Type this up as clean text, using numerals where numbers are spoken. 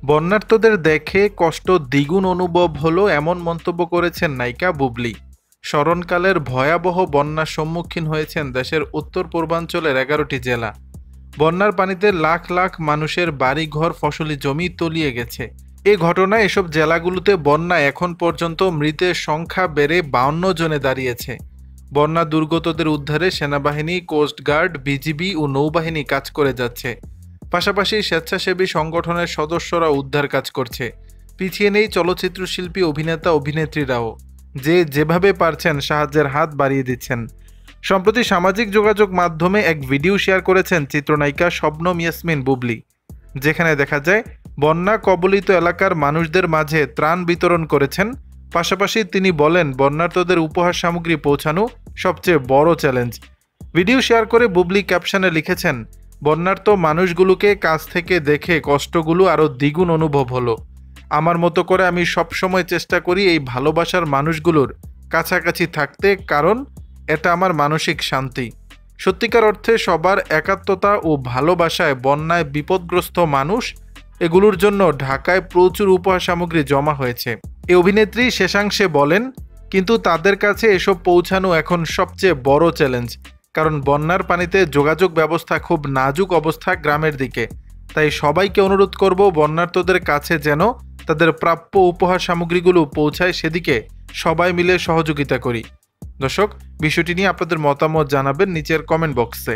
বন্যার্তদের দেখে কষ্ট দ্বিগুণ অনুভব হলো এমন মন্তব্য করেছেন নায়িকা বুবলি। স্মরণকালের ভয়াবহ বন্যার সম্মুখীন হয়েছেন দেশের উত্তর পূর্বাঞ্চলের 11টি জেলা। বন্যার পানিতে লাখ লাখ মানুষের বাড়িঘর, ফসলি জমি তলিয়ে গেছে। এ ঘটনায় এসব জেলাগুলোতে বন্যায় এখন পর্যন্ত মৃতের সংখ্যা বেড়ে 52 জনে দাঁড়িয়েছে। বন্যা দুর্গতদের উদ্ধারে সেনাবাহিনী, কোস্টগার্ড, বিজিবি ও নৌবাহিনী কাজ করে যাচ্ছে। পাশাপাশি স্বেচ্ছাসেবী সংগঠনের সদস্যরা উদ্ধার কাজ করছে। পিছিয়ে নেই চলচ্চিত্র শিল্পী, অভিনেতা, অভিনেত্রীরাও যে যেভাবে পারছেন সাহায্যের হাত বাড়িয়ে দিচ্ছেন। সম্প্রতি সামাজিক যোগাযোগ মাধ্যমে এক ভিডিও শেয়ার করেছেন চিত্রনায়িকা শবনম ইয়াসমিন বুবলি, যেখানে দেখা যায় বন্যা কবলিত এলাকার মানুষদের মাঝে ত্রাণ বিতরণ করেছেন। পাশাপাশি তিনি বলেন, বন্যার্তদের উপহার সামগ্রী পৌঁছানো সবচেয়ে বড় চ্যালেঞ্জ। ভিডিও শেয়ার করে বুবলি ক্যাপশনে লিখেছেন, বন্যার্ত মানুষগুলোকে কাছ থেকে দেখে কষ্টগুলো আরও দ্বিগুণ অনুভব হলো। আমার মতো করে আমি সবসময় চেষ্টা করি এই ভালোবাসার মানুষগুলোর কাছাকাছি থাকতে, কারণ এটা আমার মানসিক শান্তি। সত্যিকার অর্থে সবার একাত্মতা ও ভালোবাসায় বন্যায় বিপদগ্রস্ত মানুষ, এগুলোর জন্য ঢাকায় প্রচুর উপহার সামগ্রী জমা হয়েছে। এই অভিনেত্রী শেষাংশে বলেন, কিন্তু তাদের কাছে এসব পৌঁছানো এখন সবচেয়ে বড় চ্যালেঞ্জ, কারণ বন্যার পানিতে যোগাযোগ ব্যবস্থা খুব নাজুক অবস্থা গ্রামের দিকে। তাই সবাইকে অনুরোধ করব, বন্যার্তদের কাছে যেন তাদের প্রাপ্য উপহার সামগ্রীগুলো পৌঁছায়, সেদিকে সবাই মিলে সহযোগিতা করি। দর্শক, বিষয়টি নিয়ে আপনাদের মতামত জানাবেন নিচের কমেন্ট বক্সে।